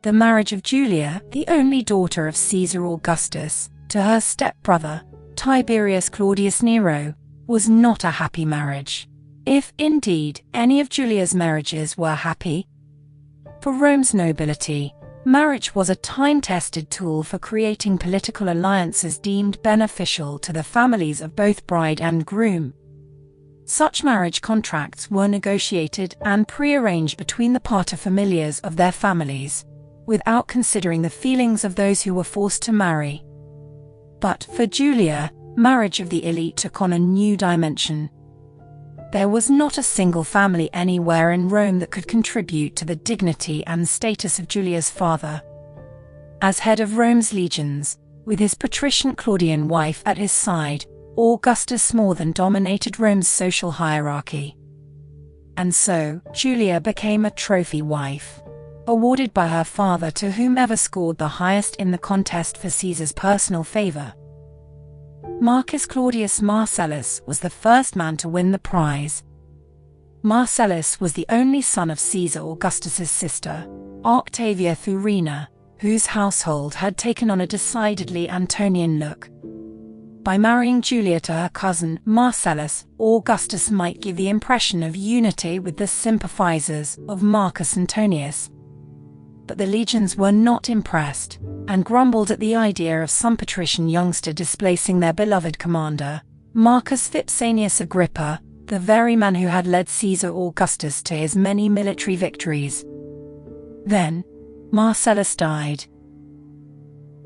The marriage of Julia, the only daughter of Caesar Augustus, to her stepbrother, Tiberius Claudius Nero, was not a happy marriage, if indeed any of Julia's marriages were happy. For Rome's nobility, marriage was a time-tested tool for creating political alliances deemed beneficial to the families of both bride and groom. Such marriage contracts were negotiated and prearranged between the paterfamilias of their families, without considering the feelings of those who were forced to marry. But for Julia, marriage of the elite took on a new dimension. There was not a single family anywhere in Rome that could contribute to the dignity and status of Julia's father. As head of Rome's legions, with his patrician Claudian wife at his side, Augustus more than dominated Rome's social hierarchy. And so, Julia became a trophy wife, awarded by her father to whomever scored the highest in the contest for Caesar's personal favor. Marcus Claudius Marcellus was the first man to win the prize. Marcellus was the only son of Caesar Augustus's sister, Octavia Thurina, whose household had taken on a decidedly Antonian look. By marrying Julia to her cousin Marcellus, Augustus might give the impression of unity with the sympathizers of Marcus Antonius. But the legions were not impressed, and grumbled at the idea of some patrician youngster displacing their beloved commander, Marcus Vipsanius Agrippa, the very man who had led Caesar Augustus to his many military victories. Then, Marcellus died.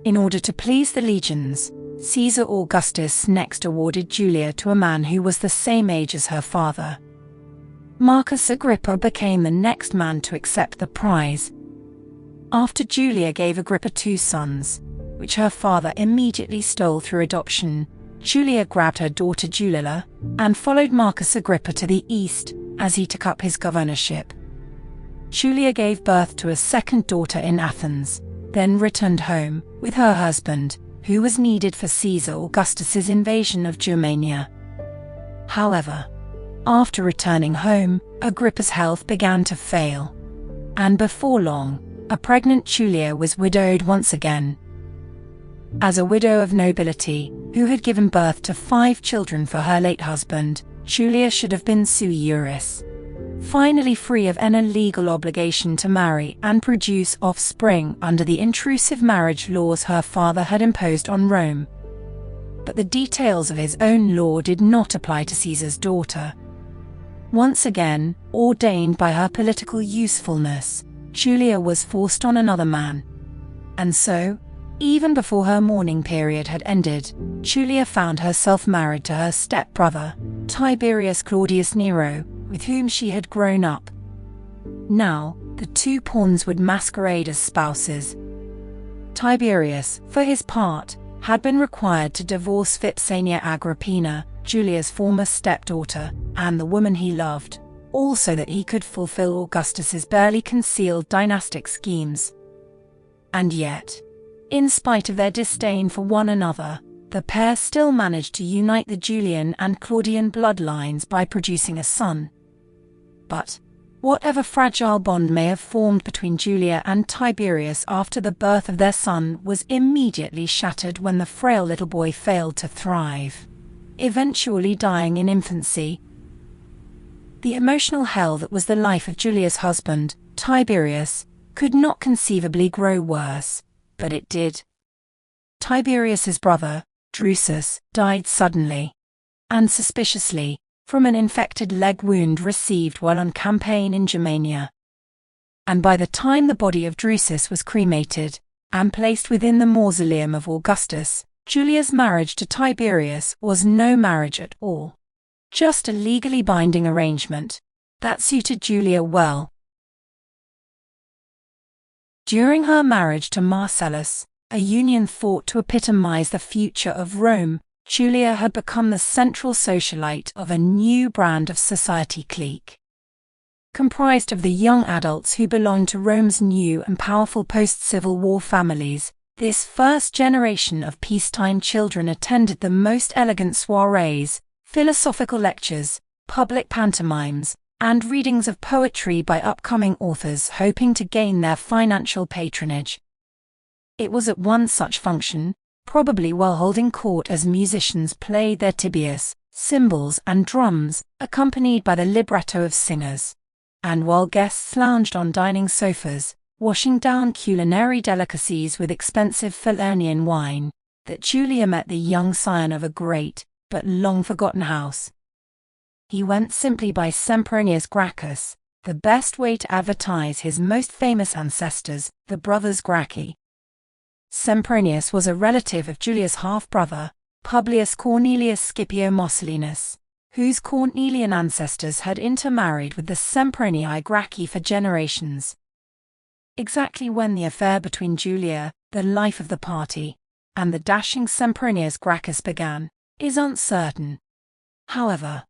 In order to please the legions, Caesar Augustus next awarded Julia to a man who was the same age as her father. Marcus Agrippa became the next man to accept the prize. After Julia gave Agrippa 2 sons, which her father immediately stole through adoption, Julia grabbed her daughter Julilla and followed Marcus Agrippa to the east as he took up his governorship. Julia gave birth to a second daughter in Athens, then returned home with her husband, who was needed for Caesar Augustus's invasion of Germania. However, after returning home, Agrippa's health began to fail, and before long, a pregnant Julia was widowed once again. As a widow of nobility, who had given birth to 5 children for her late husband, Julia should have been sui juris, finally free of any legal obligation to marry and produce offspring under the intrusive marriage laws her father had imposed on Rome. But the details of his own law did not apply to Caesar's daughter. Once again, ordained by her political usefulness, Julia was forced on another man. And so, even before her mourning period had ended, Julia found herself married to her stepbrother, Tiberius Claudius Nero, with whom she had grown up. Now, the 2 pawns would masquerade as spouses. Tiberius, for his part, had been required to divorce Vipsania Agrippina, Julia's former stepdaughter, and the woman he loved, all so that he could fulfill Augustus's barely concealed dynastic schemes. And yet, in spite of their disdain for one another, the pair still managed to unite the Julian and Claudian bloodlines by producing a son. But, whatever fragile bond may have formed between Julia and Tiberius after the birth of their son was immediately shattered when the frail little boy failed to thrive, eventually dying in infancy. The emotional hell that was the life of Julia's husband, Tiberius, could not conceivably grow worse, but it did. Tiberius's brother, Drusus, died suddenly and suspiciously from an infected leg wound received while on campaign in Germania. And by the time the body of Drusus was cremated and placed within the mausoleum of Augustus, Julia's marriage to Tiberius was no marriage at all. Just a legally binding arrangement that suited Julia well. During her marriage to Marcellus, a union thought to epitomize the future of Rome, Julia had become the central socialite of a new brand of society clique. Comprised of the young adults who belonged to Rome's new and powerful post-Civil War families, this first generation of peacetime children attended the most elegant soirees, philosophical lectures, public pantomimes, and readings of poetry by upcoming authors hoping to gain their financial patronage. It was at one such function, probably while holding court as musicians played their tibias, cymbals and drums, accompanied by the libretto of singers, and while guests lounged on dining sofas, washing down culinary delicacies with expensive Falernian wine, that Julia met the young scion of a great, but long-forgotten house. He went simply by Sempronius Gracchus, the best way to advertise his most famous ancestors, the brothers Gracchi. Sempronius was a relative of Julia's half-brother, Publius Cornelius Scipio Mossellinus, whose Cornelian ancestors had intermarried with the Sempronii Gracchi for generations. Exactly when the affair between Julia, the life of the party, and the dashing Sempronius Gracchus began, is uncertain. However,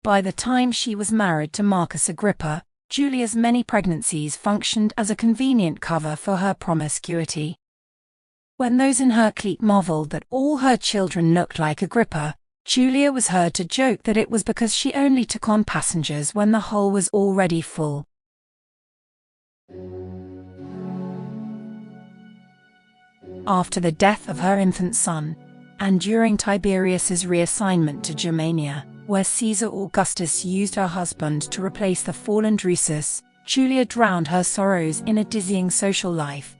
by the time she was married to Marcus Agrippa, Julia's many pregnancies functioned as a convenient cover for her promiscuity. When those in her clique marveled that all her children looked like Agrippa, Julia was heard to joke that it was because she only took on passengers when the hull was already full. After the death of her infant son, and during Tiberius's reassignment to Germania, where Caesar Augustus used her husband to replace the fallen Drusus, Julia drowned her sorrows in a dizzying social life.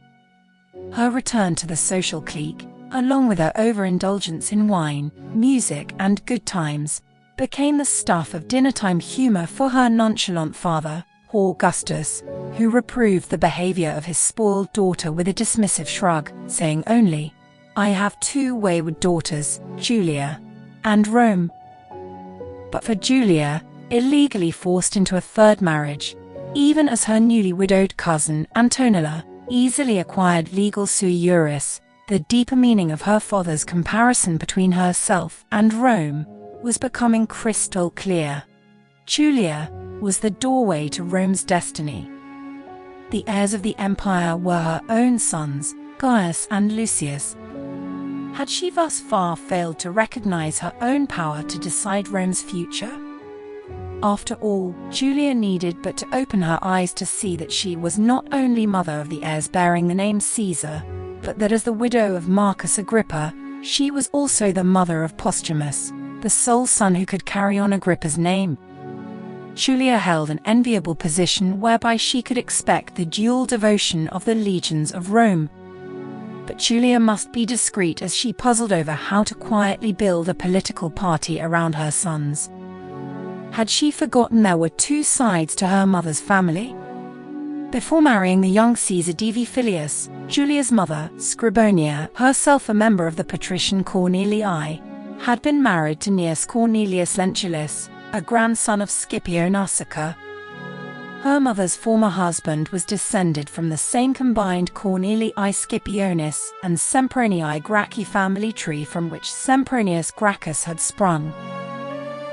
Her return to the social clique, along with her overindulgence in wine, music and good times, became the stuff of dinnertime humor for her nonchalant father, Augustus, who reproved the behavior of his spoiled daughter with a dismissive shrug, saying only, "I have two wayward daughters, Julia and Rome." But for Julia, illegally forced into a third marriage, even as her newly widowed cousin Antonilla easily acquired legal sui juris, the deeper meaning of her father's comparison between herself and Rome was becoming crystal clear. Julia was the doorway to Rome's destiny. The heirs of the empire were her own sons, Gaius and Lucius. Had she thus far failed to recognize her own power to decide Rome's future? After all, Julia needed but to open her eyes to see that she was not only mother of the heirs bearing the name Caesar, but that as the widow of Marcus Agrippa, she was also the mother of Postumus, the sole son who could carry on Agrippa's name. Julia held an enviable position whereby she could expect the dual devotion of the legions of Rome. But Julia must be discreet as she puzzled over how to quietly build a political party around her sons. Had she forgotten there were two sides to her mother's family? Before marrying the young Caesar Divi Filius, Julia's mother, Scribonia, herself a member of the patrician Cornelii, had been married to Gnaeus Cornelius Lentulus, a grandson of Scipio Nasica. Her mother's former husband was descended from the same combined Cornelii Scipionis and Sempronii Gracchi family tree from which Sempronius Gracchus had sprung.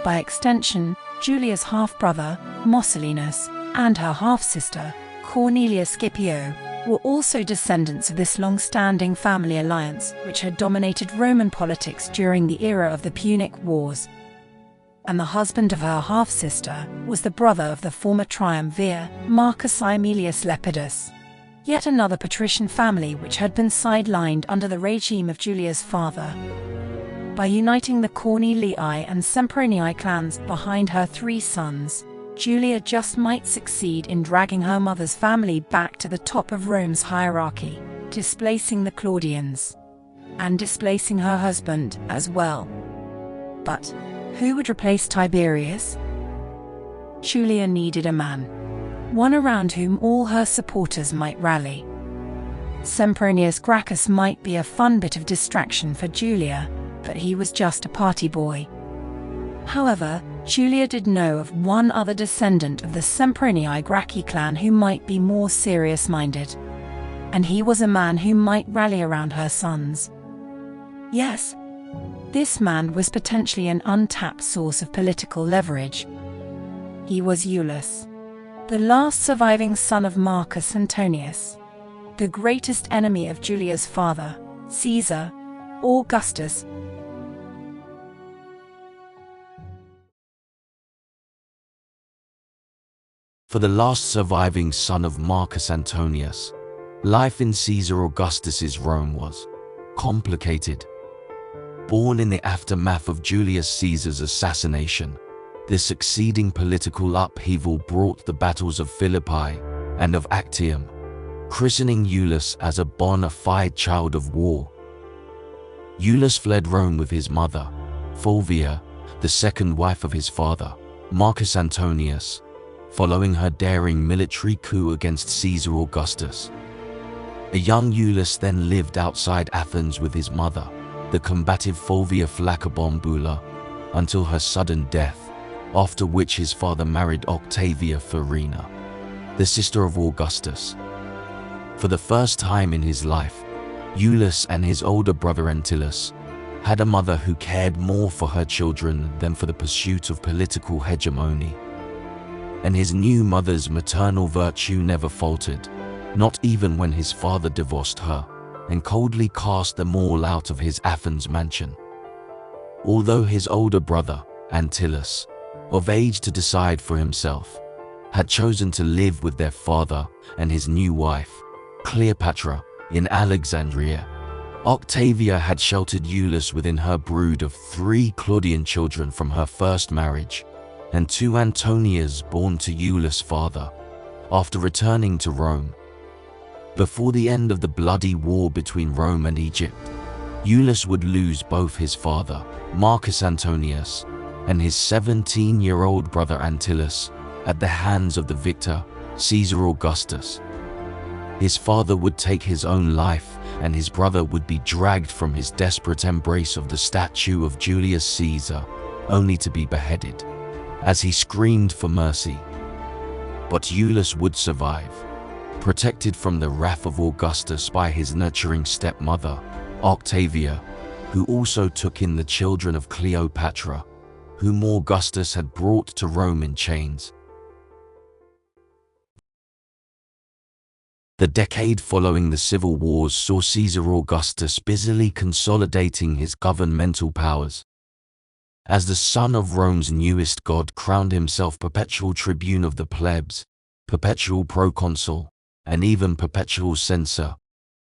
By extension, Julia's half-brother, Mossellinus, and her half-sister, Cornelia Scipio, were also descendants of this long-standing family alliance which had dominated Roman politics during the era of the Punic Wars. And the husband of her half-sister was the brother of the former triumvir, Marcus Aemilius Lepidus, yet another patrician family which had been sidelined under the regime of Julia's father. By uniting the Cornelii and Sempronii clans behind her three sons, Julia just might succeed in dragging her mother's family back to the top of Rome's hierarchy, displacing the Claudians, and displacing her husband as well. But who would replace Tiberius? Julia needed a man, one around whom all her supporters might rally. Sempronius Gracchus might be a fun bit of distraction for Julia, but he was just a party boy. However, Julia did know of one other descendant of the Sempronii Gracchi clan who might be more serious-minded. And he was a man who might rally around her sons. Yes, this man was potentially an untapped source of political leverage. He was Iulus, the last surviving son of Marcus Antonius, the greatest enemy of Julia's father, Caesar Augustus. For the last surviving son of Marcus Antonius, life in Caesar Augustus's Rome was complicated. Born in the aftermath of Julius Caesar's assassination, the succeeding political upheaval brought the battles of Philippi and of Actium, christening Iulus as a bona fide child of war. Iulus fled Rome with his mother, Livia, the second wife of his father, Marcus Antonius, following her daring military coup against Caesar Augustus. A young Iulus then lived outside Athens with his mother, the combative Livia Flacobombula, until her sudden death, after which his father married Octavia Farina, the sister of Augustus. For the first time in his life, Iulus and his older brother Antonius had a mother who cared more for her children than for the pursuit of political hegemony. And his new mother's maternal virtue never faltered, not even when his father divorced her and coldly cast them all out of his Athens mansion. Although his older brother, Antonius, of age to decide for himself, had chosen to live with their father and his new wife, Cleopatra, in Alexandria, Octavia had sheltered Iulus within her brood of 3 Claudian children from her first marriage, and 2 Antonias born to Iulus' father, after returning to Rome. Before the end of the bloody war between Rome and Egypt, Iulus would lose both his father, Marcus Antonius, and his 17-year-old brother Antonius at the hands of the victor, Caesar Augustus. His father would take his own life, and his brother would be dragged from his desperate embrace of the statue of Julius Caesar, only to be beheaded, as he screamed for mercy. But Iulus would survive, protected from the wrath of Augustus by his nurturing stepmother, Octavia, who also took in the children of Cleopatra, whom Augustus had brought to Rome in chains. The decade following the civil wars saw Caesar Augustus busily consolidating his governmental powers. As the son of Rome's newest god, crowned himself perpetual tribune of the plebs, perpetual proconsul, and even perpetual censor,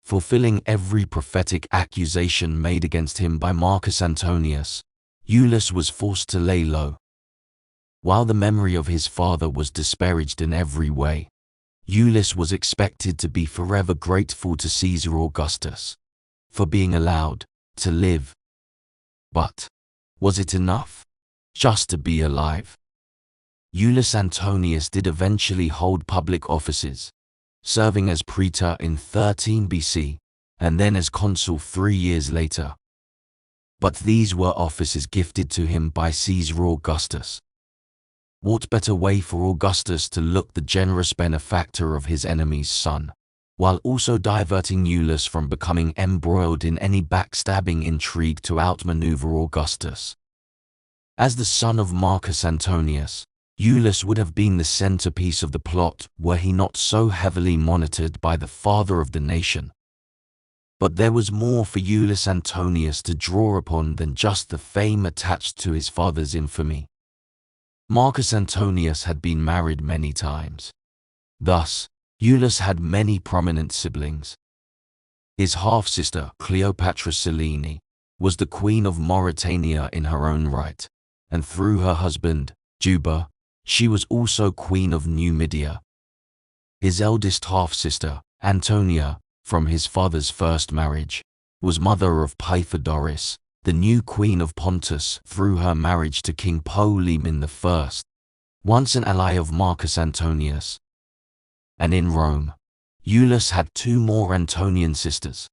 fulfilling every prophetic accusation made against him by Marcus Antonius, Iulus was forced to lay low. While the memory of his father was disparaged in every way, Iulus was expected to be forever grateful to Caesar Augustus for being allowed to live. But was it enough just to be alive? Iulus Antonius did eventually hold public offices, serving as praetor in 13 BC and then as consul 3 years later. But these were offices gifted to him by Caesar Augustus. What better way for Augustus to look the generous benefactor of his enemy's son, while also diverting Iulus from becoming embroiled in any backstabbing intrigue to outmaneuver Augustus? As the son of Marcus Antonius, Iulus would have been the centerpiece of the plot were he not so heavily monitored by the father of the nation. But there was more for Iulus Antonius to draw upon than just the fame attached to his father's infamy. Marcus Antonius had been married many times. Thus, Iulus had many prominent siblings. His half-sister, Cleopatra Selene, was the queen of Mauritania in her own right, and through her husband, Juba, she was also queen of Numidia. His eldest half-sister, Antonia, from his father's first marriage, was mother of Pythodorus, the new queen of Pontus, through her marriage to King Polemon I, once an ally of Marcus Antonius. And in Rome, Iulus had 2 more Antonian sisters.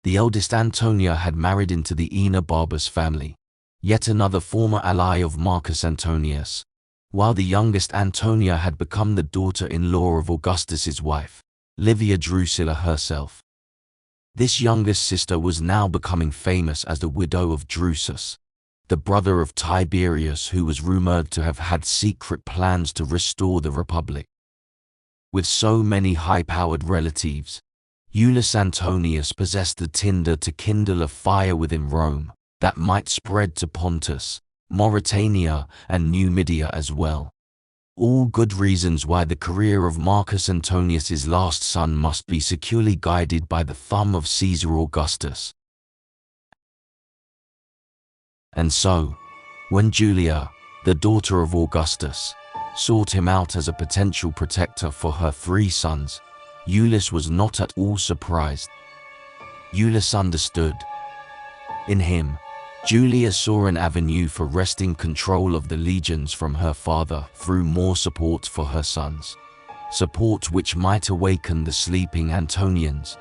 The eldest Antonia had married into the Aenobarbus family, yet another former ally of Marcus Antonius, while the youngest Antonia had become the daughter-in-law of Augustus's wife, Livia Drusilla herself. This youngest sister was now becoming famous as the widow of Drusus, the brother of Tiberius, who was rumored to have had secret plans to restore the Republic. With so many high-powered relatives, Iulus Antonius possessed the tinder to kindle a fire within Rome that might spread to Pontus, Mauritania, and Numidia as well. All good reasons why the career of Marcus Antonius's last son must be securely guided by the thumb of Caesar Augustus. And so, when Julia, the daughter of Augustus, sought him out as a potential protector for her 3 sons, Iulus was not at all surprised. Iulus understood. In him, Julia saw an avenue for wresting control of the legions from her father through more support for her sons, support which might awaken the sleeping Antonians.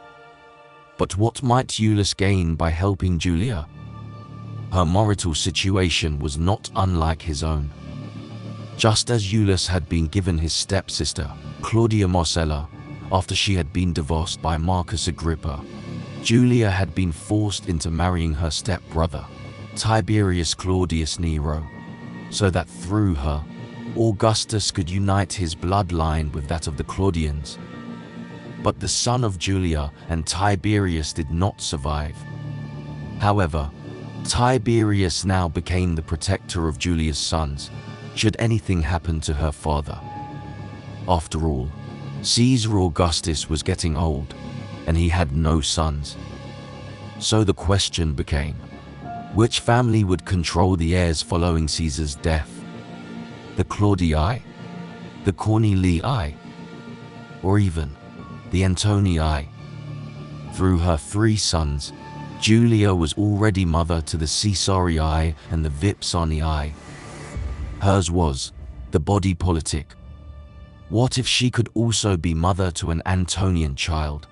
But what might Iulus gain by helping Julia? Her marital situation was not unlike his own. Just as Iulus had been given his stepsister, Claudia Marcella, after she had been divorced by Marcus Agrippa, Julia had been forced into marrying her stepbrother, Tiberius Claudius Nero, so that through her, Augustus could unite his bloodline with that of the Claudians. But the son of Julia and Tiberius did not survive. However, Tiberius now became the protector of Julia's sons, should anything happen to her father. After all, Caesar Augustus was getting old, and he had no sons. So the question became, which family would control the heirs following Caesar's death? The Claudii? The Cornelii? Or even the Antonii? Through her 3 sons, Julia was already mother to the Caesarii and the Vipsanii. Hers was the body politic. What if she could also be mother to an Antonian child?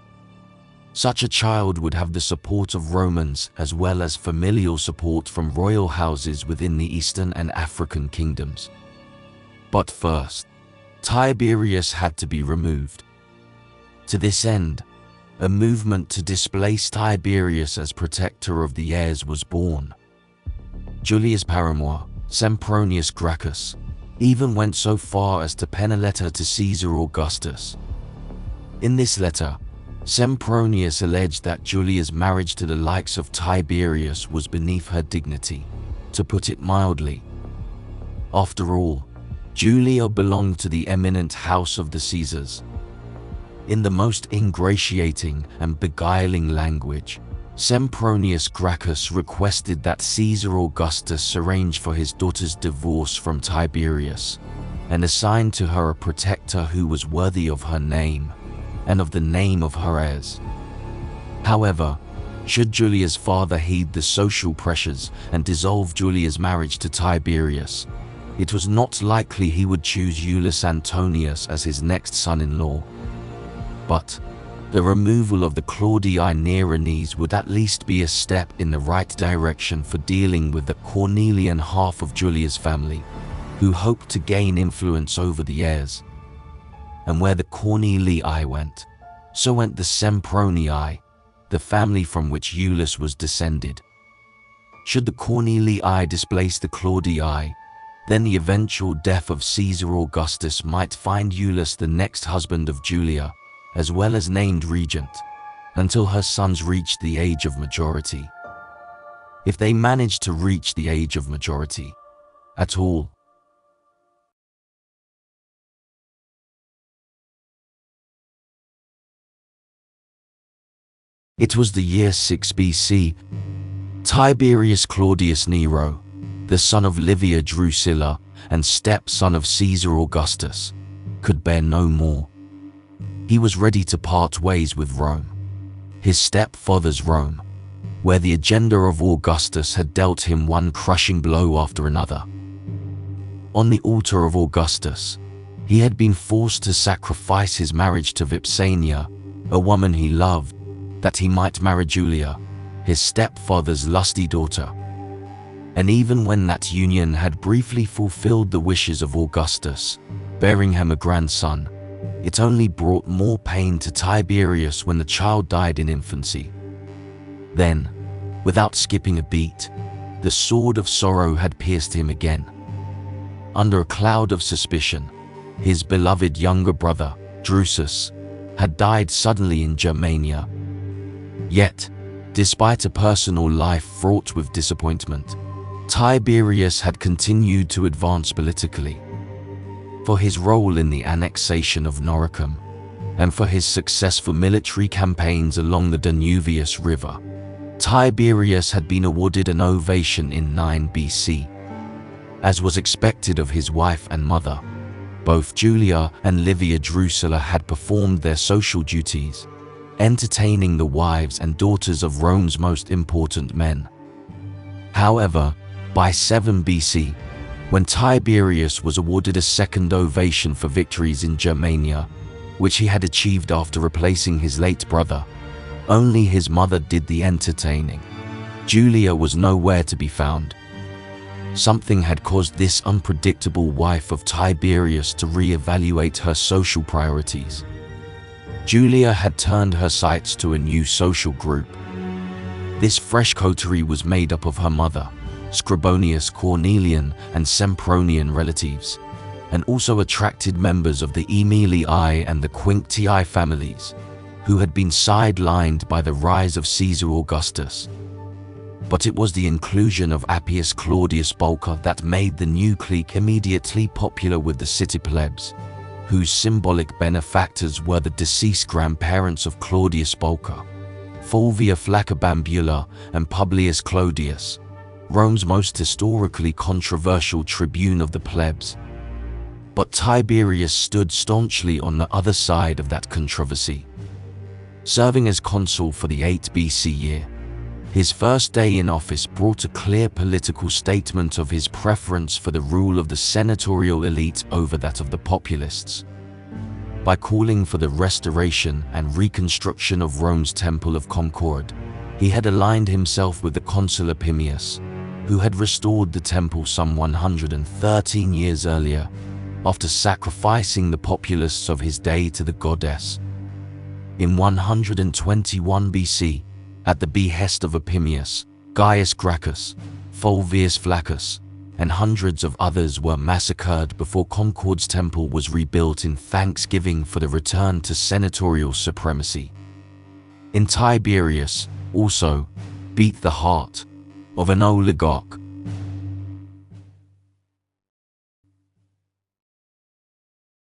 Such a child would have the support of Romans as well as familial support from royal houses within the Eastern and African kingdoms. But first, Tiberius had to be removed. To this end, a movement to displace Tiberius as protector of the heirs was born. Julia's paramour, Sempronius Gracchus, even went so far as to pen a letter to Caesar Augustus. In this letter, Sempronius alleged that Julia's marriage to the likes of Tiberius was beneath her dignity, to put it mildly. After all, Julia belonged to the eminent house of the Caesars. In the most ingratiating and beguiling language, Sempronius Gracchus requested that Caesar Augustus arrange for his daughter's divorce from Tiberius, and assign to her a protector who was worthy of her name, and of the name of her heirs. However, should Julia's father heed the social pressures and dissolve Julia's marriage to Tiberius, it was not likely he would choose Iulus Antonius as his next son-in-law. But the removal of the Claudii Nerones would at least be a step in the right direction for dealing with the Cornelian half of Julia's family, who hoped to gain influence over the heirs. And where the Cornelii went, so went the Sempronii, the family from which Iulus was descended. Should the Cornelii displace the Claudii, then the eventual death of Caesar Augustus might find Iulus the next husband of Julia, as well as named regent, until her sons reached the age of majority. If they managed to reach the age of majority at all. It was the year 6 BC. Tiberius Claudius Nero, the son of Livia Drusilla and stepson of Caesar Augustus, could bear no more. He was ready to part ways with Rome, his stepfather's Rome, where the agenda of Augustus had dealt him one crushing blow after another. On the altar of Augustus, he had been forced to sacrifice his marriage to Vipsania, a woman he loved, that he might marry Julia, his stepfather's lusty daughter. And even when that union had briefly fulfilled the wishes of Augustus, bearing him a grandson, it only brought more pain to Tiberius when the child died in infancy. Then, without skipping a beat, the sword of sorrow had pierced him again. Under a cloud of suspicion, his beloved younger brother, Drusus, had died suddenly in Germania. Yet, despite a personal life fraught with disappointment, Tiberius had continued to advance politically. for his role in the annexation of Noricum, and for his successful military campaigns along the Danuvius River. Tiberius had been awarded an ovation in 9 BC. As was expected of his wife and mother, both Julia and Livia Drusilla had performed their social duties, entertaining the wives and daughters of Rome's most important men. However, by 7 BC, when Tiberius was awarded a second ovation for victories in Germania, which he had achieved after replacing his late brother, only his mother did the entertaining. Julia was nowhere to be found. Something had caused this unpredictable wife of Tiberius to re-evaluate her social priorities. Julia had turned her sights to a new social group. This fresh coterie was made up of her mother, Scribonius Cornelian and Sempronian relatives, and also attracted members of the Aemilii and the Quinctii families, who had been sidelined by the rise of Caesar Augustus. But it was the inclusion of Appius Claudius Bulcher that made the new clique immediately popular with the city plebs, whose symbolic benefactors were the deceased grandparents of Claudius Bulcher, Fulvia Flacobambula and Publius Clodius, Rome's most historically controversial tribune of the plebs. But Tiberius stood staunchly on the other side of that controversy. Serving as consul for the 8 BC year, his first day in office brought a clear political statement of his preference for the rule of the senatorial elite over that of the populists. By calling for the restoration and reconstruction of Rome's Temple of Concord, he had aligned himself with the consul Opimius, who had restored the temple some 113 years earlier, after sacrificing the populists of his day to the goddess. In 121 BC, at the behest of Opimius, Gaius Gracchus, Fulvius Flaccus, and hundreds of others were massacred before Concord's temple was rebuilt in thanksgiving for the return to senatorial supremacy. In Tiberius, also, beat the heart of an oligarch.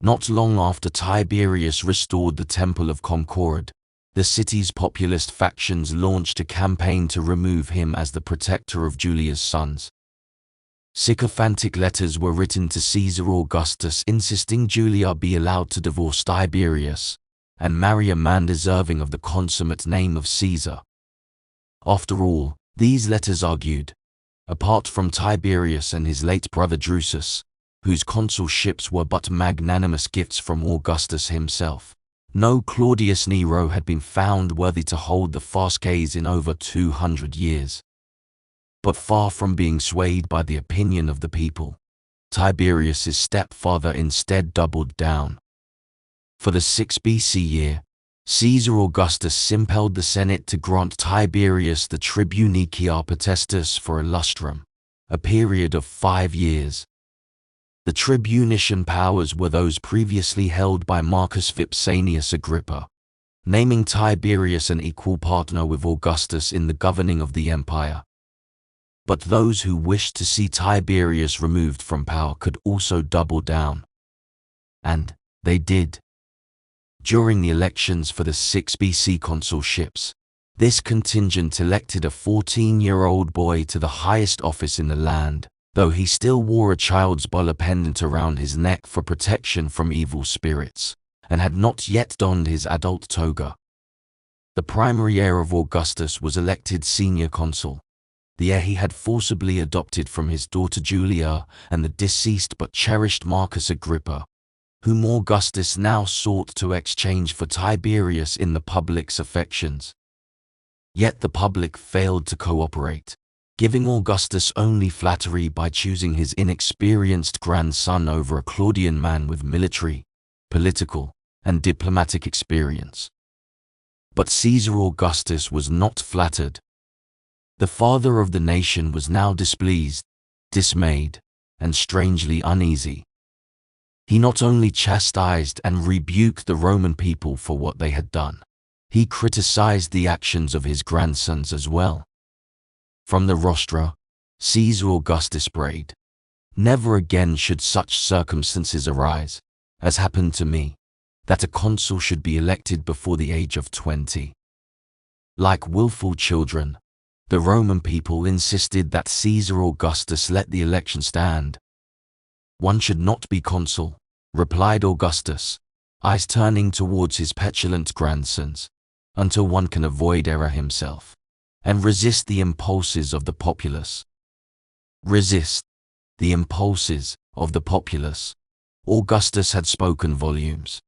Not long after Tiberius restored the Temple of Concord, the city's populist factions launched a campaign to remove him as the protector of Julia's sons. Sycophantic letters were written to Caesar Augustus insisting Julia be allowed to divorce Tiberius and marry a man deserving of the consummate name of Caesar. After all, these letters argued, apart from Tiberius and his late brother Drusus, whose consulships were but magnanimous gifts from Augustus himself, no Claudius Nero had been found worthy to hold the fasces in over 200 years. But far from being swayed by the opinion of the people, Tiberius's stepfather instead doubled down. For the 6 BC year, Caesar Augustus impelled the Senate to grant Tiberius the tribunicia potestas for a lustrum, a period of 5 years. The tribunician powers were those previously held by Marcus Vipsanius Agrippa, naming Tiberius an equal partner with Augustus in the governing of the empire. But those who wished to see Tiberius removed from power could also double down. And they did. During the elections for the 6 BC consulships, this contingent elected a 14-year-old boy to the highest office in the land, though he still wore a child's bulla pendant around his neck for protection from evil spirits, and had not yet donned his adult toga. The primary heir of Augustus was elected senior consul, the heir he had forcibly adopted from his daughter Julia and the deceased but cherished Marcus Agrippa, whom Augustus now sought to exchange for Tiberius in the public's affections. Yet the public failed to cooperate, giving Augustus only flattery by choosing his inexperienced grandson over a Claudian man with military, political, and diplomatic experience. But Caesar Augustus was not flattered. The father of the nation was now displeased, dismayed, and strangely uneasy. He not only chastised and rebuked the Roman people for what they had done, he criticized the actions of his grandsons as well. From the rostra, Caesar Augustus prayed, Never again should such circumstances arise, as happened to me, that a consul should be elected before the age of 20. Like willful children, the Roman people insisted that Caesar Augustus let the election stand. One should not be consul, replied Augustus, eyes turning towards his petulant grandsons, until one can avoid error himself, and resist the impulses of the populace. Resist the impulses of the populace. Augustus had spoken volumes.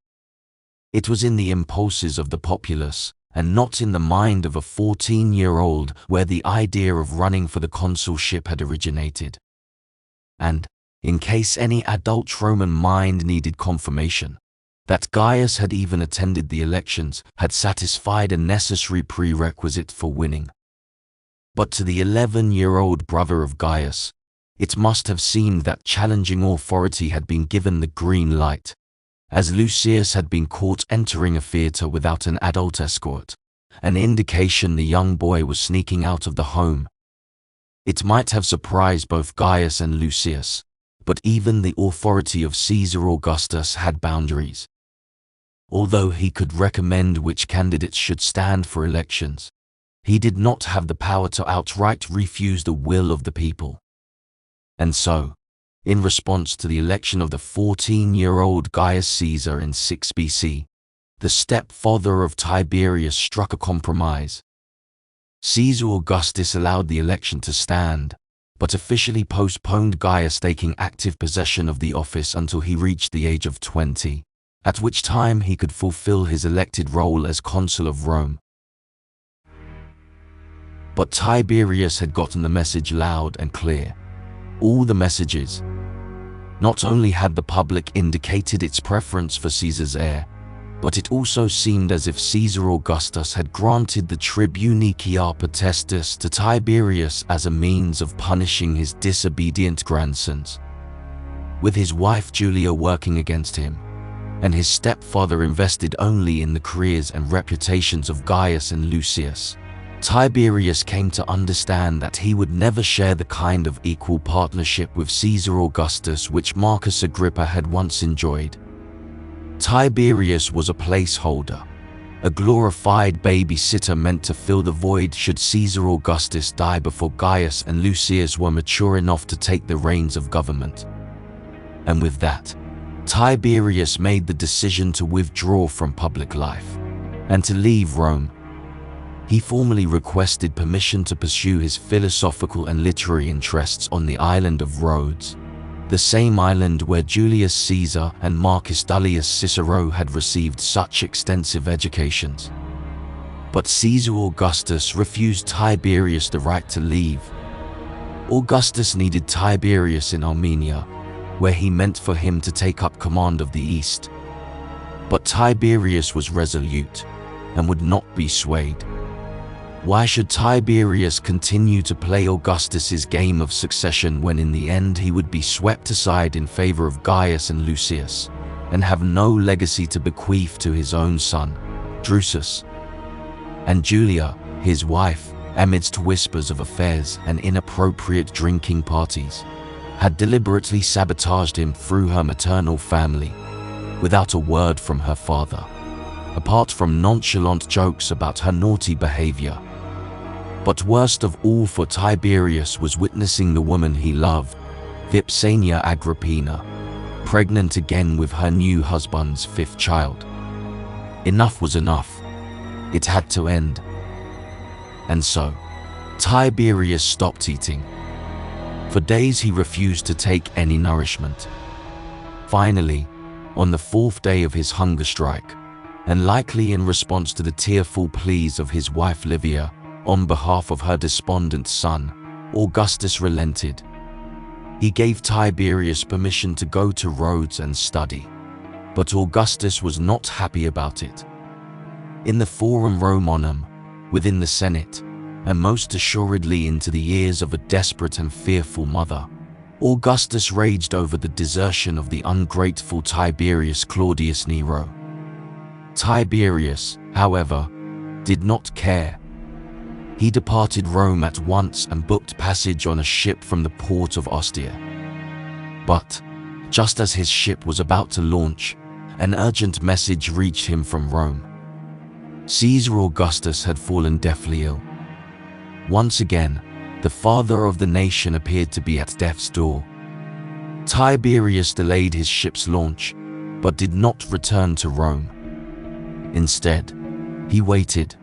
It was in the impulses of the populace, and not in the mind of a 14-year-old, where the idea of running for the consulship had originated. And, in case any adult Roman mind needed confirmation, that Gaius had even attended the elections had satisfied a necessary prerequisite for winning. But to the 11-year-old brother of Gaius, it must have seemed that challenging authority had been given the green light, as Lucius had been caught entering a theatre without an adult escort, an indication the young boy was sneaking out of the home. It might have surprised both Gaius and Lucius, but even the authority of Caesar Augustus had boundaries. Although he could recommend which candidates should stand for elections, he did not have the power to outright refuse the will of the people. And so, in response to the election of the 14-year-old Gaius Caesar in 6 BC, the stepfather of Tiberius struck a compromise. Caesar Augustus allowed the election to stand, but officially postponed Gaius taking active possession of the office until he reached the age of 20, at which time he could fulfill his elected role as consul of Rome. But Tiberius had gotten the message loud and clear. All the messages. Not only had the public indicated its preference for Caesar's heir, but it also seemed as if Caesar Augustus had granted the tribunicia potestas to Tiberius as a means of punishing his disobedient grandsons. With his wife Julia working against him, and his stepfather invested only in the careers and reputations of Gaius and Lucius, Tiberius came to understand that he would never share the kind of equal partnership with Caesar Augustus which Marcus Agrippa had once enjoyed. Tiberius was a placeholder, a glorified babysitter meant to fill the void should Caesar Augustus die before Gaius and Lucius were mature enough to take the reins of government. And with that, Tiberius made the decision to withdraw from public life and to leave Rome. He formally requested permission to pursue his philosophical and literary interests on the island of Rhodes, the same island where Julius Caesar and Marcus Tullius Cicero had received such extensive educations. But Caesar Augustus refused Tiberius the right to leave. Augustus needed Tiberius in Armenia, where he meant for him to take up command of the East. But Tiberius was resolute and would not be swayed. Why should Tiberius continue to play Augustus's game of succession when in the end he would be swept aside in favor of Gaius and Lucius, and have no legacy to bequeath to his own son, Drusus? And Julia, his wife, amidst whispers of affairs and inappropriate drinking parties, had deliberately sabotaged him through her maternal family, without a word from her father, apart from nonchalant jokes about her naughty behavior. But worst of all for Tiberius was witnessing the woman he loved, Vipsania Agrippina, pregnant again with her new husband's 5th child. Enough was enough. It had to end. And so, Tiberius stopped eating. For days he refused to take any nourishment. Finally, on the 4th day of his hunger strike, and likely in response to the tearful pleas of his wife Livia, on behalf of her despondent son, Augustus relented. He gave Tiberius permission to go to Rhodes and study, but Augustus was not happy about it. In the Forum Romanum, within the Senate, and most assuredly into the ears of a desperate and fearful mother, Augustus raged over the desertion of the ungrateful Tiberius Claudius Nero. Tiberius, however, did not care. He departed Rome at once and booked passage on a ship from the port of Ostia. But, just as his ship was about to launch, an urgent message reached him from Rome. Caesar Augustus had fallen deathly ill. Once again, the father of the nation appeared to be at death's door. Tiberius delayed his ship's launch, but did not return to Rome. Instead, he waited.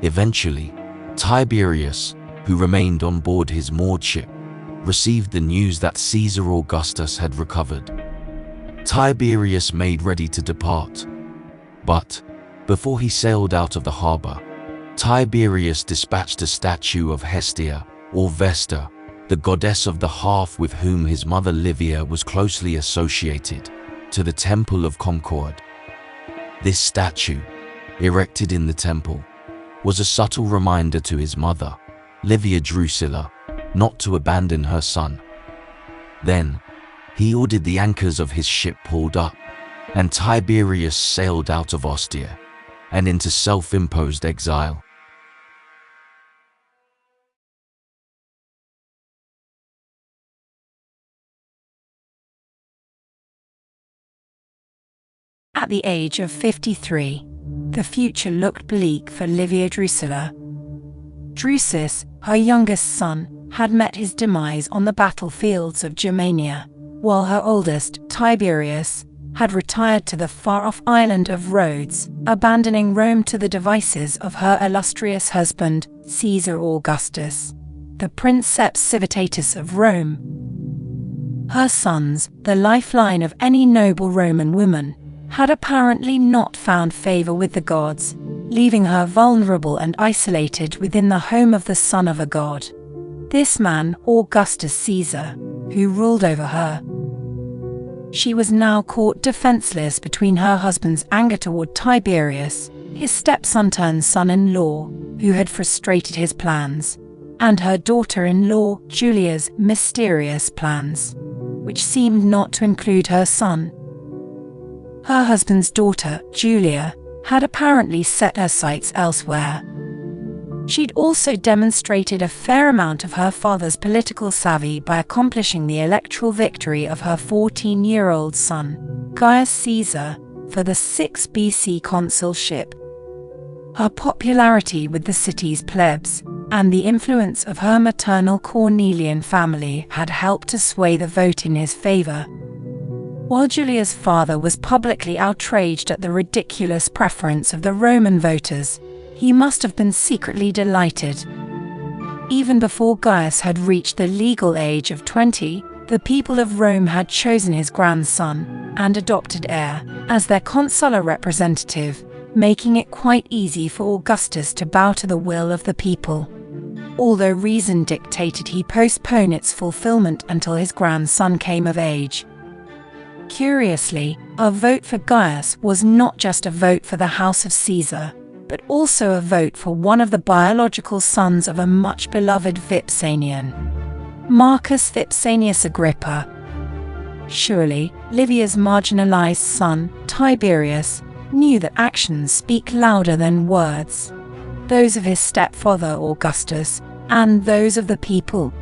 Eventually, Tiberius, who remained on board his moored ship, received the news that Caesar Augustus had recovered. Tiberius made ready to depart. But, before he sailed out of the harbor, Tiberius dispatched a statue of Hestia, or Vesta, the goddess of the hearth with whom his mother Livia was closely associated, to the Temple of Concord. This statue, erected in the temple, was a subtle reminder to his mother, Livia Drusilla, not to abandon her son. Then, he ordered the anchors of his ship pulled up, and Tiberius sailed out of Ostia and into self-imposed exile. At the age of 53, the future looked bleak for Livia Drusilla. Drusus, her youngest son, had met his demise on the battlefields of Germania, while her oldest, Tiberius, had retired to the far-off island of Rhodes, abandoning Rome to the devices of her illustrious husband, Caesar Augustus, the Princeps Civitatis of Rome. Her sons, the lifeline of any noble Roman woman, had apparently not found favor with the gods, leaving her vulnerable and isolated within the home of the son of a god. This man, Augustus Caesar, who ruled over her. She was now caught defenseless between her husband's anger toward Tiberius, his stepson-turned-son-in-law, who had frustrated his plans, and her daughter-in-law, Julia's mysterious plans, which seemed not to include her son. Her husband's daughter, Julia, had apparently set her sights elsewhere. She'd also demonstrated a fair amount of her father's political savvy by accomplishing the electoral victory of her 14-year-old son, Gaius Caesar, for the 6 BC consulship. Her popularity with the city's plebs and the influence of her maternal Cornelian family had helped to sway the vote in his favor. While Julia's father was publicly outraged at the ridiculous preference of the Roman voters, he must have been secretly delighted. Even before Gaius had reached the legal age of 20, the people of Rome had chosen his grandson and adopted heir as their consular representative, making it quite easy for Augustus to bow to the will of the people. Although reason dictated he postpone its fulfillment until his grandson came of age. Curiously, a vote for Gaius was not just a vote for the house of Caesar, but also a vote for one of the biological sons of a much-beloved Vipsanian, Marcus Vipsanius Agrippa. Surely, Livia's marginalized son, Tiberius, knew that actions speak louder than words, those of his stepfather Augustus, and those of the people.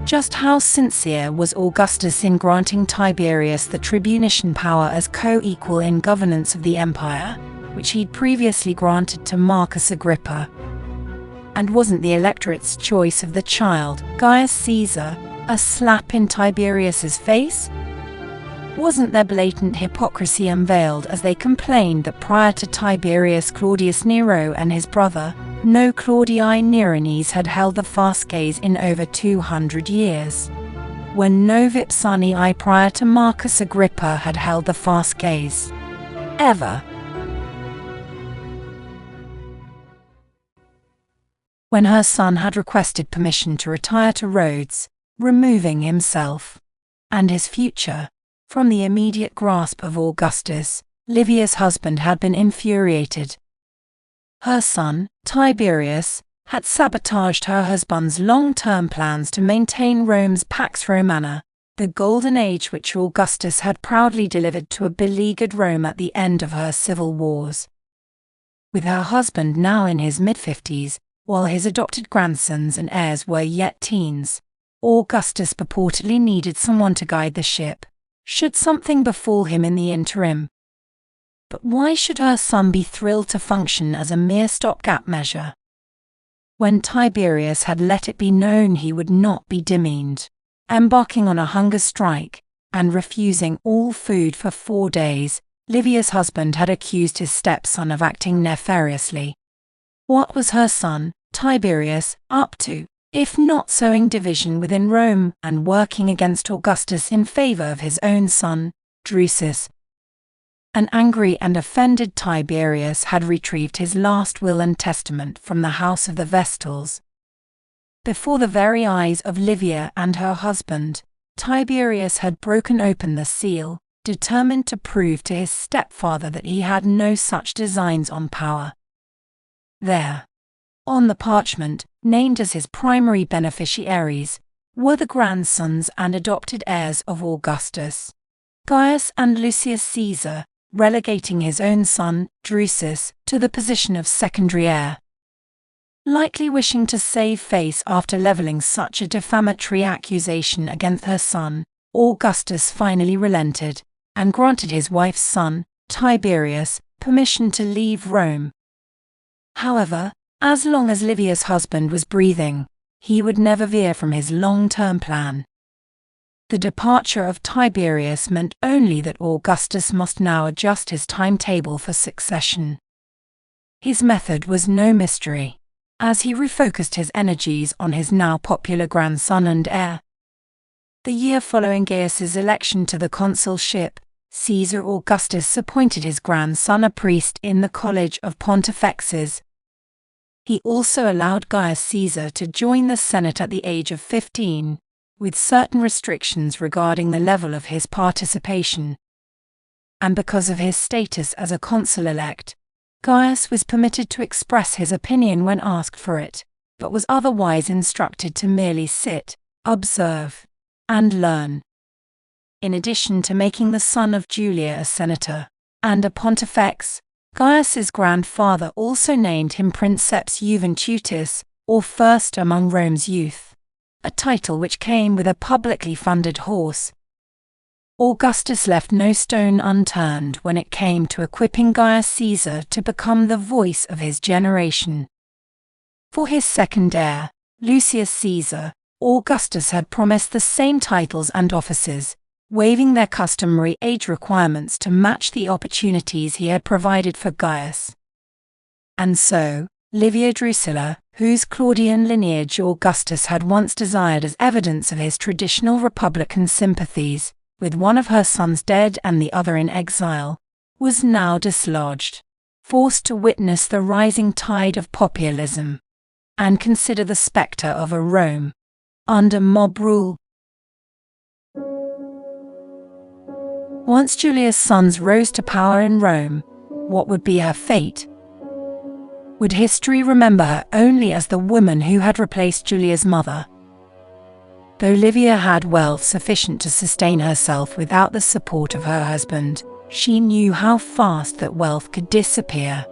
Just how sincere was Augustus in granting Tiberius the tribunician power as co-equal in governance of the empire, which he'd previously granted to Marcus Agrippa? And wasn't the electorate's choice of the child, Gaius Caesar, a slap in Tiberius's face? Wasn't there blatant hypocrisy unveiled as they complained that prior to Tiberius Claudius Nero and his brother, no Claudii Nerones had held the fasces in over 200 years, when no Vipsanii prior to Marcus Agrippa had held the fasces ever? When her son had requested permission to retire to Rhodes, removing himself and his future from the immediate grasp of Augustus, Livia's husband had been infuriated. Her son, Tiberius, had sabotaged her husband's long-term plans to maintain Rome's Pax Romana, the golden age which Augustus had proudly delivered to a beleaguered Rome at the end of her civil wars. With her husband now in his mid-50s, while his adopted grandsons and heirs were yet teens, Augustus purportedly needed someone to guide the ship, should something befall him in the interim. But why should her son be thrilled to function as a mere stopgap measure, when Tiberius had let it be known he would not be demeaned, embarking on a hunger strike and refusing all food for 4 days? Livia's husband had accused his stepson of acting nefariously. What was her son, Tiberius, up to, if not sowing division within Rome and working against Augustus in favor of his own son, Drusus? An angry and offended Tiberius had retrieved his last will and testament from the house of the Vestals. Before the very eyes of Livia and her husband, Tiberius had broken open the seal, determined to prove to his stepfather that he had no such designs on power. There, on the parchment, named as his primary beneficiaries, were the grandsons and adopted heirs of Augustus, Gaius and Lucius Caesar, relegating his own son, Drusus, to the position of secondary heir. Likely wishing to save face after leveling such a defamatory accusation against her son, Augustus finally relented, and granted his wife's son, Tiberius, permission to leave Rome. However, as long as Livia's husband was breathing, he would never veer from his long-term plan. The departure of Tiberius meant only that Augustus must now adjust his timetable for succession. His method was no mystery, as he refocused his energies on his now popular grandson and heir. The year following Gaius's election to the consulship, Caesar Augustus appointed his grandson a priest in the College of Pontifexes. He also allowed Gaius Caesar to join the Senate at the age of 15, with certain restrictions regarding the level of his participation. And because of his status as a consul-elect, Gaius was permitted to express his opinion when asked for it, but was otherwise instructed to merely sit, observe, and learn. In addition to making the son of Julia a senator and a pontifex, Gaius's grandfather also named him Princeps Juventutis, or first among Rome's youth, a title which came with a publicly funded horse. Augustus left no stone unturned when it came to equipping Gaius Caesar to become the voice of his generation. For his second heir, Lucius Caesar, Augustus had promised the same titles and offices, waiving their customary age requirements to match the opportunities he had provided for Gaius. And so, Livia Drusilla, whose Claudian lineage Augustus had once desired as evidence of his traditional republican sympathies, with one of her sons dead and the other in exile, was now dislodged, forced to witness the rising tide of populism, and consider the spectre of a Rome under mob rule. Once Julia's sons rose to power in Rome, what would be her fate? Would history remember her only as the woman who had replaced Julia's mother? Though Livia had wealth sufficient to sustain herself without the support of her husband, she knew how fast that wealth could disappear.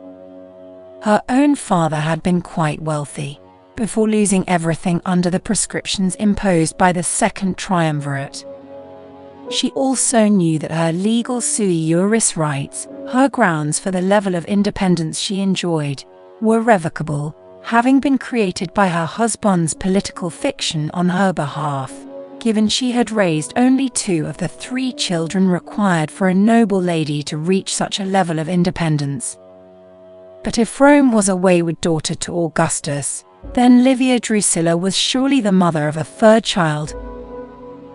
Her own father had been quite wealthy, before losing everything under the prescriptions imposed by the Second Triumvirate. She also knew that her legal sui juris rights, her grounds for the level of independence she enjoyed, were revocable, having been created by her husband's political fiction on her behalf, given she had raised only 2 of the 3 children required for a noble lady to reach such a level of independence. But if Rome was a wayward daughter to Augustus, then Livia Drusilla was surely the mother of a 3rd child.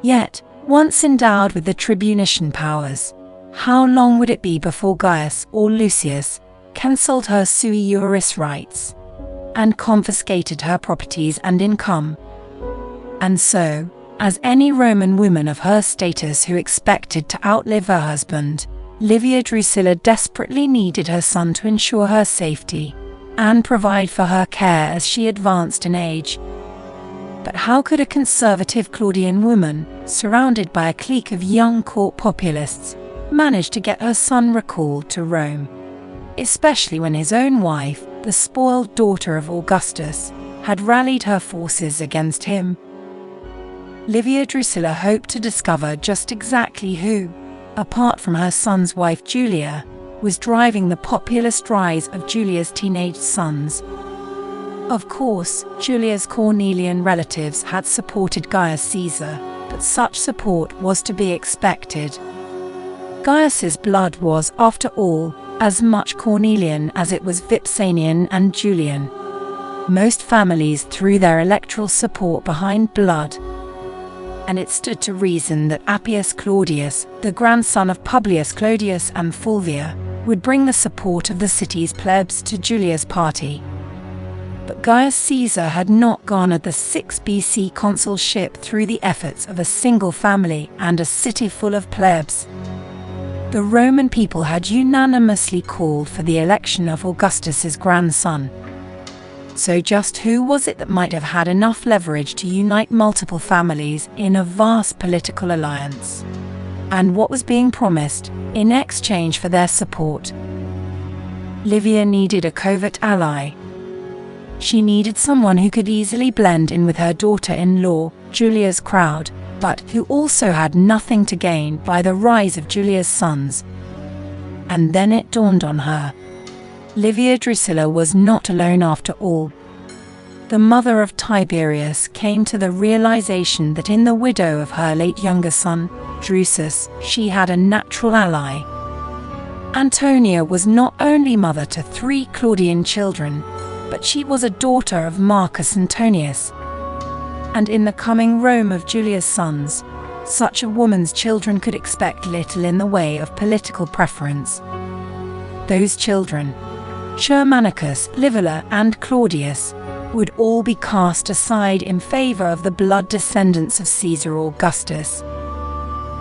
Yet, once endowed with the tribunician powers, how long would it be before Gaius or Lucius cancelled her sui juris rights and confiscated her properties and income? And so, as any Roman woman of her status who expected to outlive her husband, Livia Drusilla desperately needed her son to ensure her safety and provide for her care as she advanced in age. But how could a conservative Claudian woman, surrounded by a clique of young court populists, manage to get her son recalled to Rome? Especially when his own wife, the spoiled daughter of Augustus, had rallied her forces against him. Livia Drusilla hoped to discover just exactly who, apart from her son's wife Julia, was driving the populist rise of Julia's teenage sons. Of course, Julia's Cornelian relatives had supported Gaius Caesar, but such support was to be expected. Gaius's blood was, after all, as much Cornelian as it was Vipsanian and Julian. Most families threw their electoral support behind blood, and it stood to reason that Appius Claudius, the grandson of Publius Clodius and Fulvia, would bring the support of the city's plebs to Julia's party. But Gaius Caesar had not garnered the 6 BC consulship through the efforts of a single family and a city full of plebs. The Roman people had unanimously called for the election of Augustus's grandson. So just who was it that might have had enough leverage to unite multiple families in a vast political alliance? And what was being promised in exchange for their support? Livia needed a covert ally. She needed someone who could easily blend in with her daughter-in-law, Julia's crowd, but who also had nothing to gain by the rise of Julia's sons. And then it dawned on her. Livia Drusilla was not alone after all. The mother of Tiberius came to the realization that in the widow of her late younger son, Drusus, she had a natural ally. Antonia was not only mother to 3 Claudian children, but she was a daughter of Marcus Antonius. And in the coming Rome of Julia's sons, such a woman's children could expect little in the way of political preference. Those children, Germanicus, Livia, and Claudius, would all be cast aside in favor of the blood descendants of Caesar Augustus.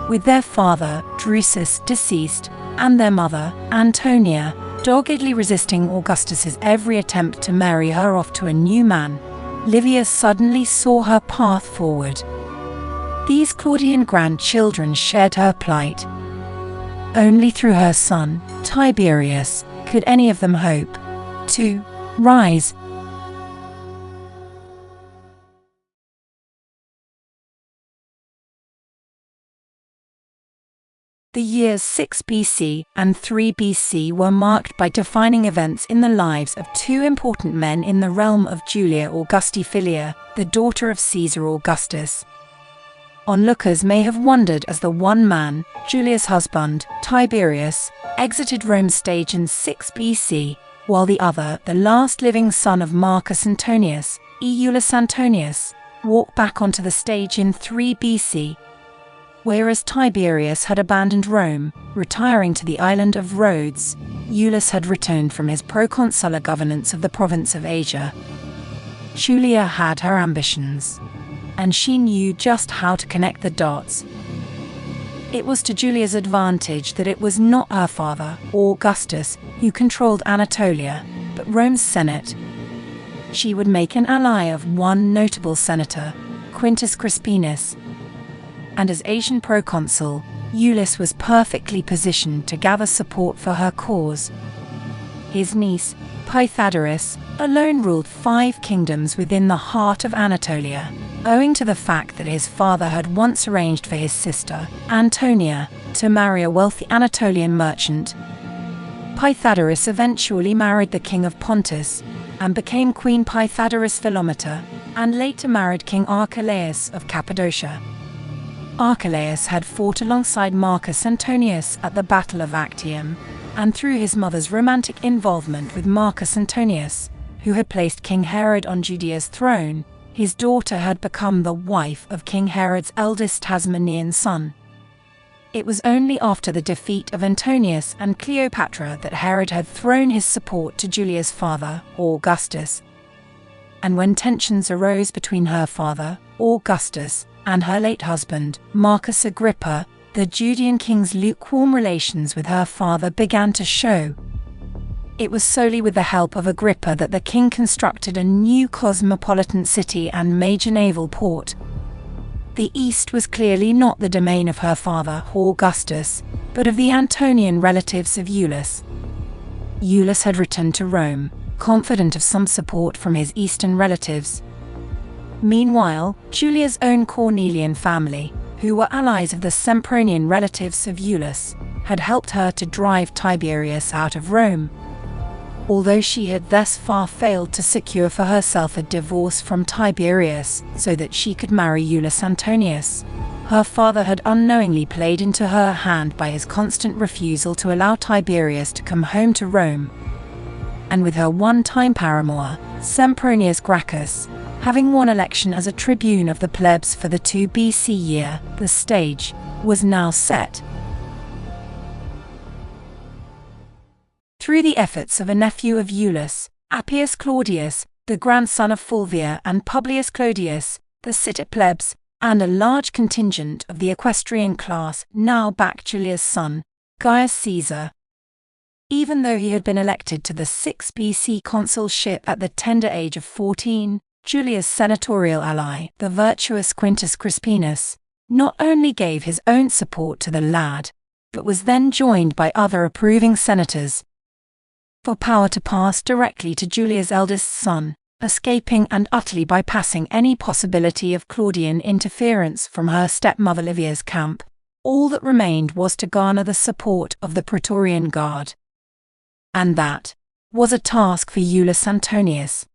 With their father, Drusus, deceased, and their mother, Antonia, doggedly resisting Augustus's every attempt to marry her off to a new man, Livia suddenly saw her path forward. These Claudian grandchildren shared her plight. Only through her son, Tiberius, could any of them hope to rise. The years 6 BC and 3 BC were marked by defining events in the lives of 2 important men in the realm of Julia Augusti Filia, the daughter of Caesar Augustus. Onlookers may have wondered as the one man, Julia's husband, Tiberius, exited Rome's stage in 6 BC, while the other, the last living son of Marcus Antonius, Iulus Antonius, walked back onto the stage in 3 BC. Whereas Tiberius had abandoned Rome, retiring to the island of Rhodes, Iulus had returned from his proconsular governance of the province of Asia. Julia had her ambitions, and she knew just how to connect the dots. It was to Julia's advantage that it was not her father, Augustus, who controlled Anatolia, but Rome's Senate. She would make an ally of one notable senator, Quintus Crispinus, and as Asian proconsul, Iulus was perfectly positioned to gather support for her cause. His niece, Pythagoras, alone ruled 5 kingdoms within the heart of Anatolia, owing to the fact that his father had once arranged for his sister, Antonia, to marry a wealthy Anatolian merchant. Pythagoras eventually married the king of Pontus, and became Queen Pythagoras Philometa, and later married King Archelaus of Cappadocia. Archelaus had fought alongside Marcus Antonius at the Battle of Actium, and through his mother's romantic involvement with Marcus Antonius, who had placed King Herod on Judea's throne, his daughter had become the wife of King Herod's eldest Tasmanian son. It was only after the defeat of Antonius and Cleopatra that Herod had thrown his support to Julia's father, Augustus. And when tensions arose between her father, Augustus, and her late husband, Marcus Agrippa, the Judean king's lukewarm relations with her father began to show. It was solely with the help of Agrippa that the king constructed a new cosmopolitan city and major naval port. The east was clearly not the domain of her father, Augustus, but of the Antonian relatives of Iulus. Iulus had returned to Rome, confident of some support from his eastern relatives. Meanwhile, Julia's own Cornelian family, who were allies of the Sempronian relatives of Iulus, had helped her to drive Tiberius out of Rome. Although she had thus far failed to secure for herself a divorce from Tiberius so that she could marry Iulus Antonius, her father had unknowingly played into her hand by his constant refusal to allow Tiberius to come home to Rome. And with her one-time paramour, Sempronius Gracchus, having won election as a tribune of the plebs for the 2 BC year, the stage was now set. Through the efforts of a nephew of Iulus, Appius Claudius, the grandson of Fulvia, and Publius Clodius, the city plebs, and a large contingent of the equestrian class now backed Julia's son, Gaius Caesar. Even though he had been elected to the 6 BC consulship at the tender age of 14, Julia's senatorial ally, the virtuous Quintus Crispinus, not only gave his own support to the lad, but was then joined by other approving senators for power to pass directly to Julia's eldest son, escaping and utterly bypassing any possibility of Claudian interference from her stepmother Livia's camp. All that remained was to garner the support of the Praetorian Guard. And that was a task for Iulus Antonius.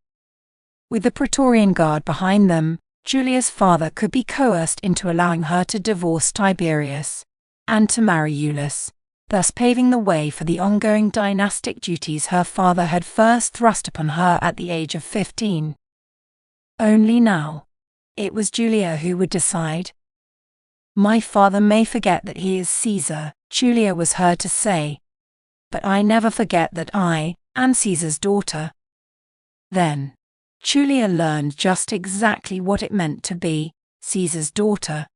With the Praetorian Guard behind them, Julia's father could be coerced into allowing her to divorce Tiberius and to marry Iulus, thus paving the way for the ongoing dynastic duties her father had first thrust upon her at the age of 15. Only now, it was Julia who would decide. "My father may forget that he is Caesar," Julia was heard to say, "but I never forget that I am Caesar's daughter." Then, Julia learned just exactly what it meant to be Caesar's daughter.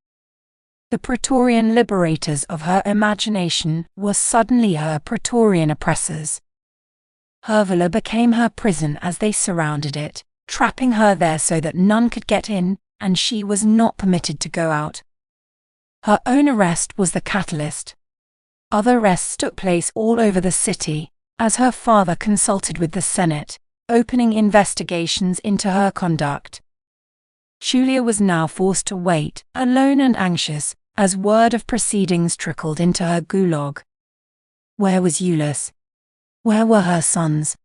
The Praetorian liberators of her imagination were suddenly her Praetorian oppressors. Her villa became her prison as they surrounded it, trapping her there so that none could get in, and she was not permitted to go out. Her own arrest was the catalyst. Other arrests took place all over the city, as her father consulted with the Senate, opening investigations into her conduct. Julia was now forced to wait, alone and anxious, as word of proceedings trickled into her gulag. Where was Iulus? Where were her sons?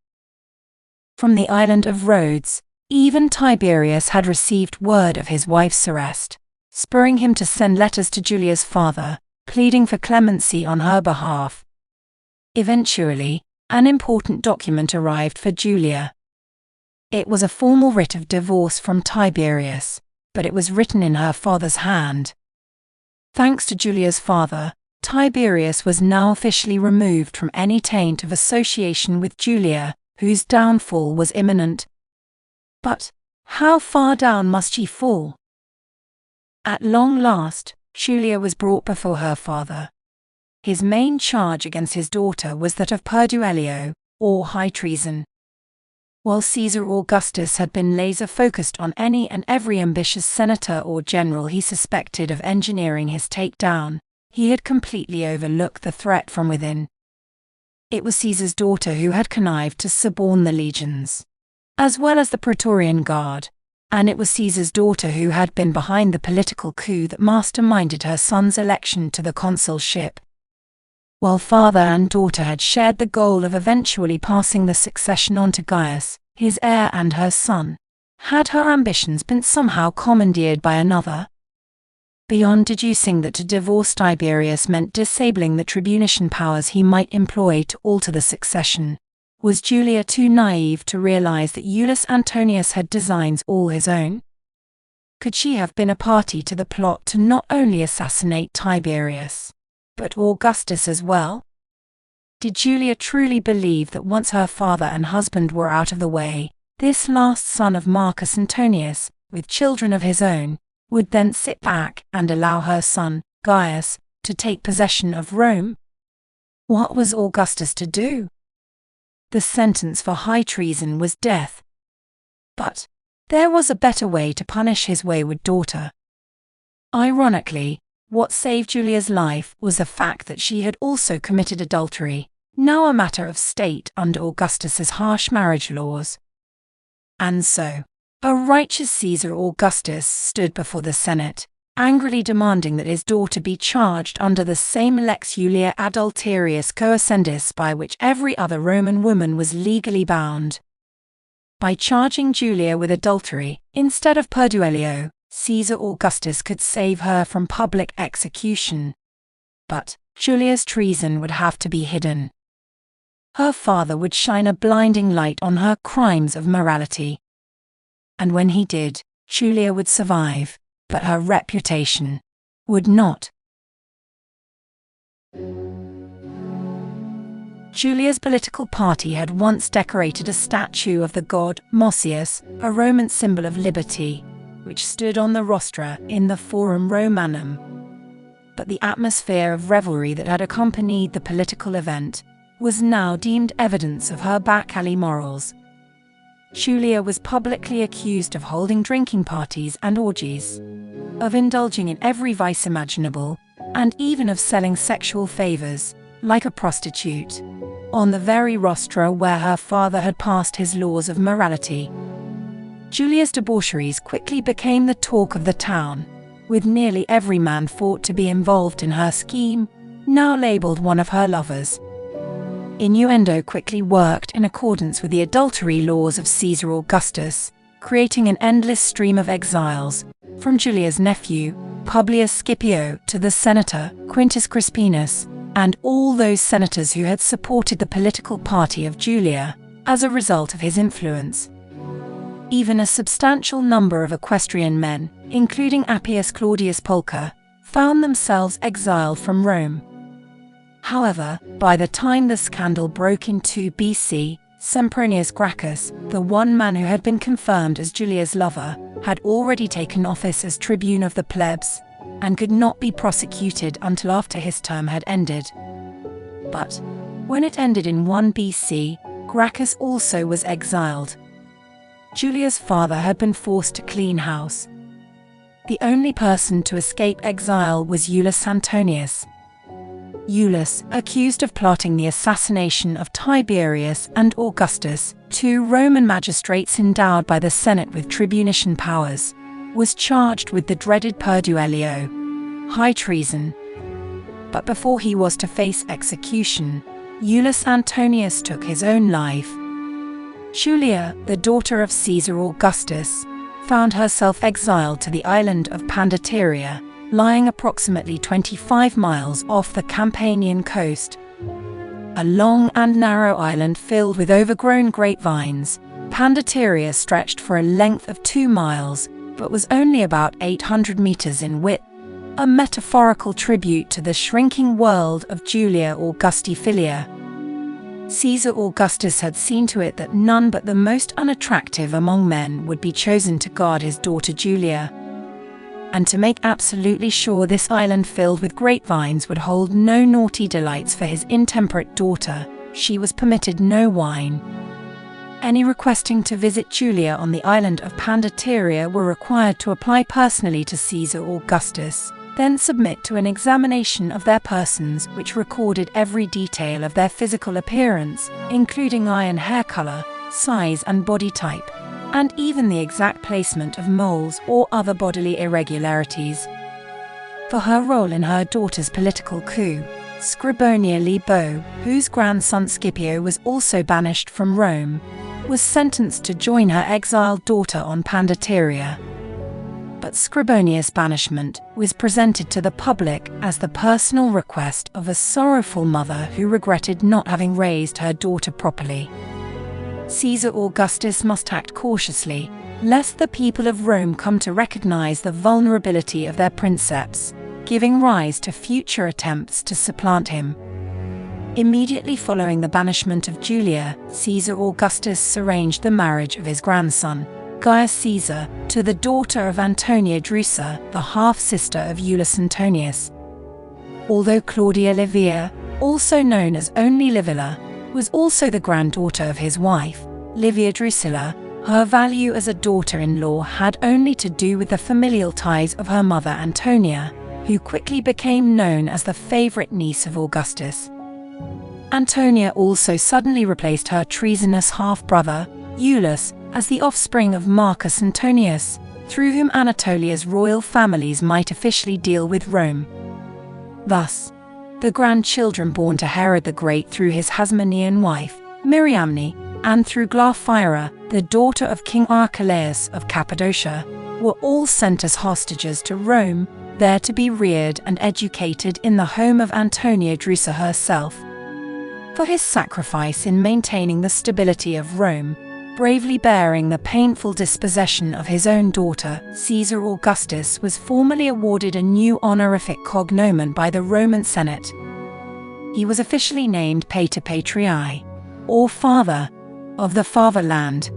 From the island of Rhodes, even Tiberius had received word of his wife's arrest, spurring him to send letters to Julia's father, pleading for clemency on her behalf. Eventually, an important document arrived for Julia. It was a formal writ of divorce from Tiberius, but it was written in her father's hand. Thanks to Julia's father, Tiberius was now officially removed from any taint of association with Julia, whose downfall was imminent. But how far down must she fall? At long last, Julia was brought before her father. His main charge against his daughter was that of perduellio, or high treason. While Caesar Augustus had been laser-focused on any and every ambitious senator or general he suspected of engineering his takedown, he had completely overlooked the threat from within. It was Caesar's daughter who had connived to suborn the legions, as well as the Praetorian Guard, and it was Caesar's daughter who had been behind the political coup that masterminded her son's election to the consulship. While father and daughter had shared the goal of eventually passing the succession on to Gaius, his heir and her son, had her ambitions been somehow commandeered by another? Beyond deducing that to divorce Tiberius meant disabling the tribunician powers he might employ to alter the succession, was Julia too naive to realize that Iulus Antonius had designs all his own? Could she have been a party to the plot to not only assassinate Tiberius, but Augustus as well? Did Julia truly believe that once her father and husband were out of the way, this last son of Marcus Antonius, with children of his own, would then sit back and allow her son, Gaius, to take possession of Rome? What was Augustus to do? The sentence for high treason was death. But there was a better way to punish his wayward daughter. Ironically, what saved Julia's life was the fact that she had also committed adultery, now a matter of state under Augustus's harsh marriage laws. And so, A righteous Caesar Augustus stood before the Senate, angrily demanding that his daughter be charged under the same lex Julia adulterius coascendis by which every other Roman woman was legally bound. By charging Julia with adultery, instead of perduellio, Caesar Augustus could save her from public execution. But Julia's treason would have to be hidden. Her father would shine a blinding light on her crimes of morality. And when he did, Julia would survive, but her reputation would not. Julia's political party had once decorated a statue of the god Mossius, a Roman symbol of liberty, which stood on the rostra in the Forum Romanum. But the atmosphere of revelry that had accompanied the political event was now deemed evidence of her back-alley morals. Julia was publicly accused of holding drinking parties and orgies, of indulging in every vice imaginable, and even of selling sexual favors, like a prostitute, on the very rostra where her father had passed his laws of morality. Julia's debaucheries quickly became the talk of the town, with nearly every man thought to be involved in her scheme, now labeled one of her lovers. Innuendo quickly worked in accordance with the adultery laws of Caesar Augustus, creating an endless stream of exiles, from Julia's nephew, Publius Scipio, to the senator, Quintus Crispinus, and all those senators who had supported the political party of Julia, as a result of his influence. Even a substantial number of equestrian men, including Appius Claudius Pulcher, found themselves exiled from Rome. However, by the time the scandal broke in 2 BC, Sempronius Gracchus, the one man who had been confirmed as Julia's lover, had already taken office as tribune of the plebs, and could not be prosecuted until after his term had ended. But when it ended in 1 BC, Gracchus also was exiled. Julia's father had been forced to clean house. The only person to escape exile was Iulus Antonius. Iulus, accused of plotting the assassination of Tiberius and Augustus, 2 Roman magistrates endowed by the Senate with tribunician powers, was charged with the dreaded perduellio, high treason. But before he was to face execution, Iulus Antonius took his own life. Julia, the daughter of Caesar Augustus, found herself exiled to the island of Pandateria, lying approximately 25 miles off the Campanian coast. A long and narrow island filled with overgrown grapevines, Pandateria stretched for a length of 2 miles, but was only about 800 meters in width, a metaphorical tribute to the shrinking world of Julia Augusti Filia. Caesar Augustus had seen to it that none but the most unattractive among men would be chosen to guard his daughter Julia. And to make absolutely sure this island filled with grapevines would hold no naughty delights for his intemperate daughter, she was permitted no wine. Any requesting to visit Julia on the island of Pandateria were required to apply personally to Caesar Augustus, then submit to an examination of their persons which recorded every detail of their physical appearance, including eye and hair color, size and body type, and even the exact placement of moles or other bodily irregularities. For her role in her daughter's political coup, Scribonia Libo, whose grandson Scipio was also banished from Rome, was sentenced to join her exiled daughter on Pandateria. But Scribonia's banishment was presented to the public as the personal request of a sorrowful mother who regretted not having raised her daughter properly. Caesar Augustus must act cautiously, lest the people of Rome come to recognize the vulnerability of their princeps, giving rise to future attempts to supplant him. Immediately following the banishment of Julia, Caesar Augustus arranged the marriage of his grandson, Gaius Caesar, to the daughter of Antonia Drusa, the half-sister of Iulus Antonius. Although Claudia Livia, also known as only Livilla, was also the granddaughter of his wife, Livia Drusilla, her value as a daughter-in-law had only to do with the familial ties of her mother Antonia, who quickly became known as the favorite niece of Augustus. Antonia also suddenly replaced her treasonous half-brother, Iulus, as the offspring of Marcus Antonius, through whom Anatolia's royal families might officially deal with Rome. Thus, the grandchildren born to Herod the Great through his Hasmonean wife, Miriamne, and through Glaphyra, the daughter of King Archelaus of Cappadocia, were all sent as hostages to Rome, there to be reared and educated in the home of Antonia Drusa herself. For his sacrifice in maintaining the stability of Rome, bravely bearing the painful dispossession of his own daughter, Caesar Augustus was formally awarded a new honorific cognomen by the Roman Senate. He was officially named Pater Patriae, or Father of the Fatherland,